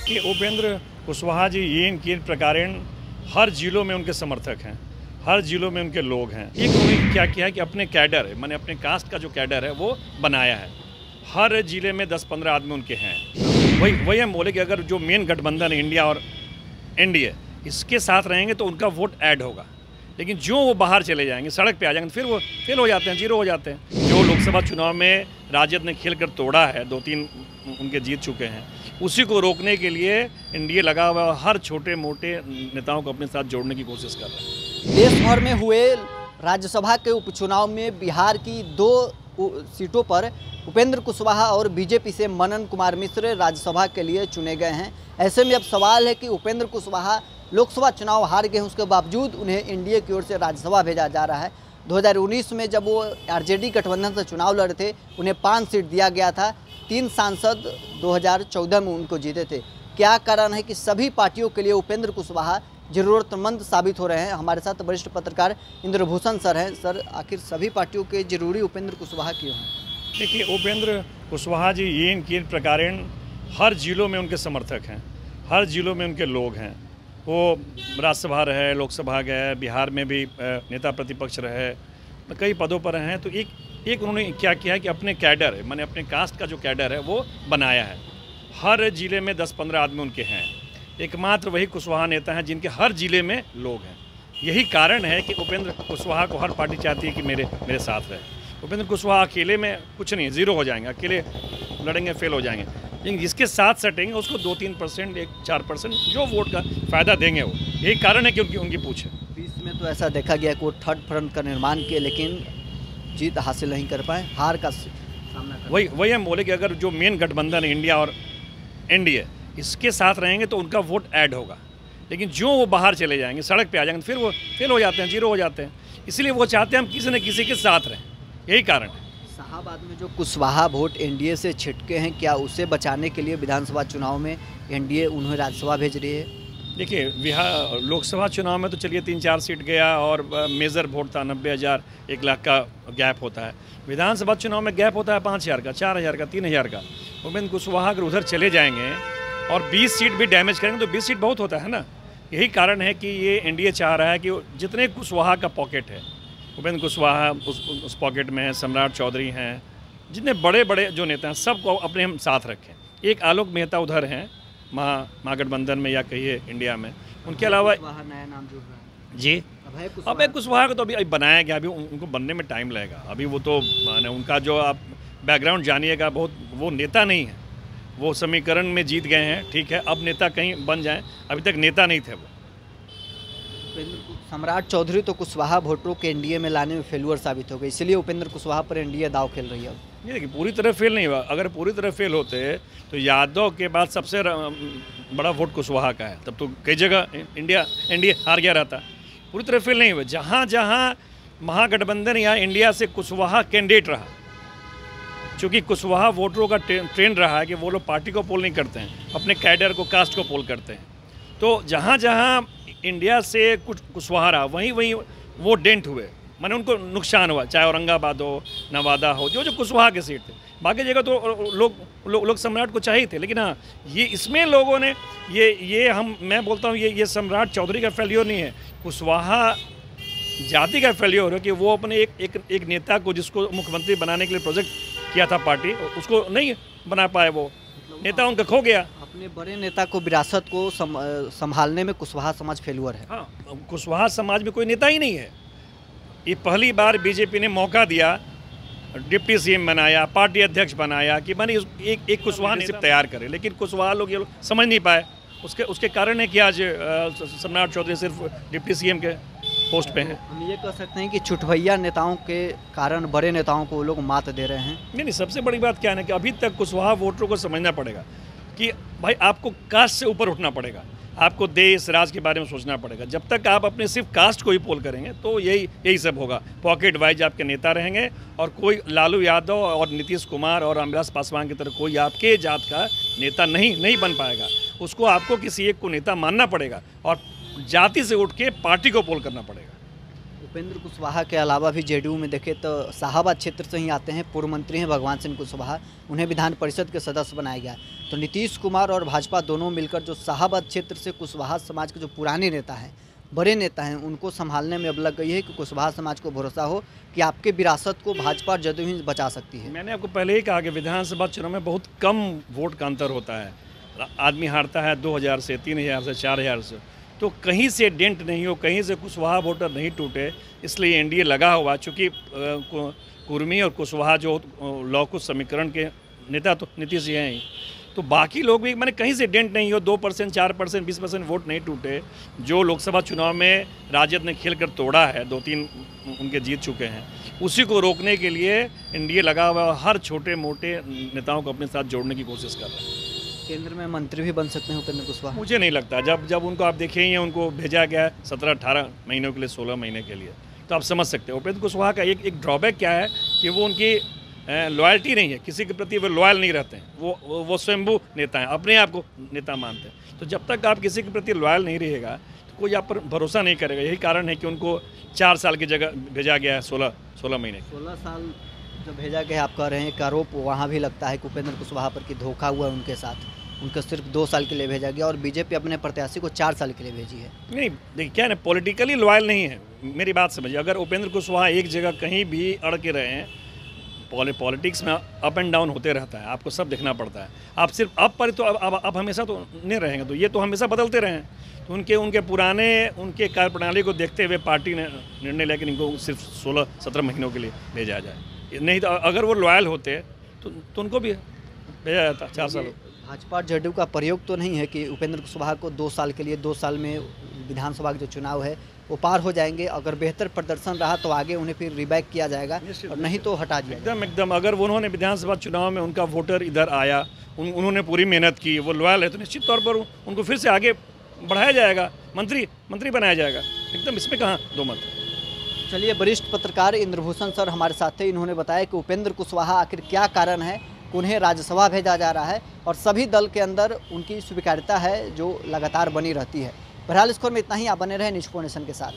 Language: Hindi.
कि उपेंद्र कुशवाहा जी येन प्रकारेण हर जिलों में उनके समर्थक हैं, हर जिलों में उनके लोग हैं। एक उन्होंने क्या किया है कि अपने कैडर है, मैंने अपने कास्ट का जो कैडर है वो बनाया है। हर जिले में 10-15 आदमी उनके हैं। वही हम बोले कि अगर जो मेन गठबंधन है इंडिया और एनडीए, इसके साथ रहेंगे तो उनका वोट ऐड होगा। लेकिन जो वो बाहर चले जाएंगे, सड़क पे आ जाएंगे, फिर वो फेल हो जाते हैं, जीरो हो जाते हैं। जो लोकसभा चुनाव में राजद ने खेल कर तोड़ा है, 2-3 उनके जीत चुके हैं, उसी को रोकने के लिए एनडीए लगा हुआ हर छोटे मोटे नेताओं को अपने साथ जोड़ने की कोशिश कर रहा है। देश भर में हुए राज्यसभा के उपचुनाव में बिहार की 2 सीटों पर उपेंद्र कुशवाहा और बीजेपी से मनन कुमार मिश्र राज्यसभा के लिए चुने गए हैं। ऐसे में अब सवाल है कि उपेंद्र कुशवाहा लोकसभा चुनाव हार गए, उसके बावजूद उन्हें एनडीए की ओर से राज्यसभा भेजा जा रहा है। 2019 में जब वो आरजेडी गठबंधन से चुनाव लड़े थे, उन्हें 5 सीट दिया गया था। 3 सांसद 2014 में उनको जीते थे। क्या कारण है कि सभी पार्टियों के लिए उपेंद्र कुशवाहा ज़रूरतमंद साबित हो रहे हैं? हमारे साथ वरिष्ठ पत्रकार इंद्रभूषण सर हैं। सर, आखिर सभी पार्टियों के जरूरी उपेंद्र कुशवाहा क्यों हैं? देखिए, उपेंद्र कुशवाहा जी येन प्रकारेण हर जिलों में उनके समर्थक हैं, हर जिलों में उनके लोग हैं। वो राज्यसभा रहे, लोकसभा गए, बिहार में भी नेता प्रतिपक्ष रहे, कई पदों पर हैं। तो एक उन्होंने क्या किया है कि अपने कैडर है, मैंने अपने कास्ट का जो कैडर है वो बनाया है। हर जिले में 10-15 आदमी उनके हैं। एकमात्र वही कुशवाहा नेता हैं जिनके हर जिले में लोग हैं। यही कारण है कि उपेंद्र कुशवाहा को हर पार्टी चाहती है कि मेरे साथ रहे। उपेंद्र कुशवाहा अकेले में कुछ नहीं, जीरो हो जाएंगे, अकेले लड़ेंगे फेल हो जाएंगे। लेकिन जिसके साथ सटेंगे उसको 2-3%, 4% जो वोट का फ़ायदा देंगे वो। यही कारण है कि उनकी पूछ है। 20 में तो ऐसा देखा गया कि वो थर्ड फ्रंट का निर्माण किए, लेकिन जीत हासिल नहीं कर पाए, हार का सामना कर। वही हम बोले कि अगर जो मेन गठबंधन है इंडिया और एनडीए, इसके साथ रहेंगे तो उनका वोट ऐड होगा। लेकिन जो वो बाहर चले जाएंगे, सड़क पे आ जाएंगे, फिर वो फेल हो जाते हैं, जीरो हो जाते हैं। इसलिए वो चाहते हैं हम किसी न किसी के साथ रहें। यही कारण है। शाहाबाद में जो कुशवाहा वोट एनडीए से छिटके हैं, क्या उसे बचाने के लिए विधानसभा चुनाव में एनडीए उन्हें राज्यसभा भेज रही है? देखिए, बिहार लोकसभा चुनाव में तो चलिए 3-4 सीट गया और मेजर वोट था, 90,000, 1 लाख का गैप होता है। विधानसभा चुनाव में गैप होता है 5,000 का, 4,000 का, 3,000 का। उपेंद्र कुशवाहा अगर उधर चले जाएंगे और 20 सीट भी डैमेज करेंगे तो 20 सीट बहुत होता है ना। यही कारण है कि ये एनडीए चाह रहा है कि जितने कुशवाहा का पॉकेट है, उपेंद्र कुशवाहा उस पॉकेट में है, सम्राट चौधरी हैं, जितने बड़े बड़े जो नेता हैं सबको अपने हम साथ रखें। एक आलोक मेहता उधर हैं महागठबंधन में या कहिए इंडिया में, उनके अलावा नया नाम जुड़ रहा है जी अभय कुशवाहा को तो अभी बनाया गया, अभी उनको बनने में टाइम लगेगा। अभी वो तो माने उनका जो आप बैकग्राउंड जानिएगा, बहुत वो नेता नहीं है, वो समीकरण में जीत गए हैं, ठीक है, अब नेता कहीं बन जाएं, अभी तक नेता नहीं थे वो। सम्राट चौधरी तो कुशवाहा वोटरों के एनडीए में लाने में फेलुअर साबित हो गए, इसलिए उपेंद्र कुशवाहा पर एनडीए दाव खेल रही है। ये देखिए, पूरी तरह फेल नहीं हुआ। अगर पूरी तरह फेल होते तो यादव के बाद सबसे बड़ा वोट कुशवाहा का है, तब तो कई जगह एनडीए हार गया रहता। पूरी तरह फेल नहीं हुआ। जहाँ जहाँ महागठबंधन या इंडिया से कुशवाहा कैंडिडेट रहा, चूँकि कुशवाहा वोटरों का ट्रेंड रहा है कि वो लोग पार्टी को पोल नहीं करते हैं, अपने कैडर को, कास्ट को पोल करते हैं। तो जहाँ जहाँ इंडिया से कुछ कुशवाहा रहा, वहीं वो डेंट हुए, माने उनको नुकसान हुआ, चाहे औरंगाबाद हो, नवादा हो, जो कुशवाहा के सीट थे। बाकी जगह तो लोग सम्राट को चाहिए थे। लेकिन हाँ, ये इसमें लोगों ने मैं बोलता हूँ ये सम्राट चौधरी का फेल्योर नहीं है, कुशवाहा जाति का फेल्योर है कि वो अपने एक नेता को, जिसको मुख्यमंत्री बनाने के लिए प्रोजेक्ट किया था पार्टी, उसको नहीं बना पाए, वो नेता उनका खो गया। अपने बड़े नेता को, विरासत को संभालने में कुशवाहा समाज फेलुअर है। हाँ, कुशवाहा समाज में कोई नेता ही नहीं है। ये पहली बार बीजेपी ने मौका दिया, डिप्टी सीएम बनाया, पार्टी अध्यक्ष बनाया कि मैंने एक कुशवाहा सिर्फ तैयार करे, लेकिन कुशवाहा लोग ये लोग समझ नहीं पाए। उसके कारण है कि आज सम्राट चौधरी सिर्फ डिप्टी सीएम के पोस्ट पे हैं। हम ये कह सकते हैं कि छुटभैया नेताओं के कारण बड़े नेताओं को वो लोग मात दे रहे हैं। नहीं, सबसे बड़ी बात क्या है ना कि अभी तक कुशवाहा वोटरों को समझना पड़ेगा कि भाई आपको कास्ट से ऊपर उठना पड़ेगा, आपको देश राज के बारे में सोचना पड़ेगा। जब तक आप अपने सिर्फ कास्ट को ही पोल करेंगे तो यही सब होगा। पॉकेट वाइज आपके नेता रहेंगे और कोई लालू यादव और नीतीश कुमार और रामविलास पासवान की तरह कोई आपके जात का नेता नहीं बन पाएगा। उसको आपको किसी एक को नेता मानना पड़ेगा और जाति से उठ के पार्टी को पोल करना पड़ेगा। उपेंद्र कुशवाहा के अलावा भी जेडीयू में देखें तो शाहाबाद क्षेत्र से ही आते हैं, पूर्व मंत्री हैं भगवान सिंह कुशवाहा, उन्हें विधान परिषद के सदस्य बनाया गया। तो नीतीश कुमार और भाजपा दोनों मिलकर जो शाहाबाद क्षेत्र से कुशवाहा समाज के जो पुराने नेता हैं, बड़े नेता हैं, उनको संभालने में अब लग गई है कि कुशवाहा समाज को भरोसा हो कि आपके विरासत को भाजपा और जदयू ही बचा सकती है। मैंने आपको पहले ही कहा कि विधानसभा चुनाव में बहुत कम वोट का अंतर होता है। आदमी हारता है 2000 से, 3000 से, 4000 से, तो कहीं से डेंट नहीं हो, कहीं से कुशवाहा वोटर नहीं टूटे, इसलिए एनडीए लगा हुआ। चूँकि कुर्मी और कुशवाहा जो लौ कुश समीकरण के नेता तो नीतीश जी हैं ही, तो बाकी लोग भी मैंने कहीं से डेंट नहीं हो, 2%, 4%, 20% वोट नहीं टूटे। जो लोकसभा चुनाव में राजद ने खेल कर तोड़ा है, 2-3 उनके जीत चुके हैं, उसी को रोकने के लिए एनडीए लगा हुआ, हर छोटे मोटे नेताओं को अपने साथ जोड़ने की कोशिश कर रहा है। केंद्र में मंत्री भी बन सकते हैं उपेंद्र कुशवाहा? मुझे नहीं लगता। जब उनको आप देखें ही, उनको भेजा गया 17-18 महीनों के लिए, 16 महीने के लिए, तो आप समझ सकते हैं उपेंद्र कुशवाहा का एक ड्रॉबैक क्या है कि वो उनकी लॉयल्टी नहीं है, किसी के प्रति वो लॉयल नहीं रहते हैं। वो स्वयंभू नेता हैं, अपने आप को नेता मानते हैं। तो जब तक आप किसी के प्रति लॉयल नहीं रहेगा तो कोई आप पर भरोसा नहीं करेगा। यही कारण है कि उनको 4 साल की जगह भेजा गया है 16 महीने। 16 साल जब भेजा गया, आप कह रहे हैं एक आरोप वहाँ भी लगता है कि उपेंद्र कुशवाहा पर कि धोखा हुआ उनके साथ, उनको सिर्फ 2 साल के लिए भेजा गया और बीजेपी अपने प्रत्याशी को 4 साल के लिए भेजी है। नहीं, देखिए क्या है ना, पॉलिटिकली लॉयल नहीं है। मेरी बात समझिए, अगर उपेंद्र कुशवाहा एक जगह कहीं भी अड़ के रहे हैं, पॉलिटिक्स में अप एंड डाउन होते रहता है, आपको सब देखना पड़ता है। आप सिर्फ अप पर तो अब हमेशा तो नहीं रहेंगे, तो ये तो हमेशा बदलते रहे हैं। तो उनके पुराने उनके कार्यप्रणाली को देखते हुए पार्टी ने निर्णय लिया कि इनको सिर्फ 16-17 महीनों के लिए भेजा जाए। नहीं तो अगर वो लॉयल होते तो उनको भी भेजा जाता 4 साल। भाजपा और जदयू का प्रयोग तो नहीं है कि उपेंद्र कुशवाहा को 2 साल के लिए, 2 साल में विधानसभा के जो चुनाव है वो पार हो जाएंगे, अगर बेहतर प्रदर्शन रहा तो आगे उन्हें फिर रिबैक किया जाएगा और नहीं तो हटा दिया जाएगा। एकदम अगर उन्होंने विधानसभा चुनाव में उनका वोटर इधर आया, उन्होंने पूरी मेहनत की, वो लॉयल है, तो निश्चित तौर पर उनको फिर से आगे बढ़ाया जाएगा, मंत्री बनाया जाएगा। एकदम, इसमें कहाँ दो मत। चलिए, वरिष्ठ पत्रकार इंद्रभूषण सर हमारे साथ थे। इन्होंने बताया कि उपेंद्र कुशवाहा आखिर क्या कारण है उन्हें राज्यसभा भेजा जा रहा है और सभी दल के अंदर उनकी स्वीकार्यता है जो लगातार बनी रहती है। बहरहाल इस खबर में इतना ही। आप बने रहे न्यूज़ 4 नेशन के साथ।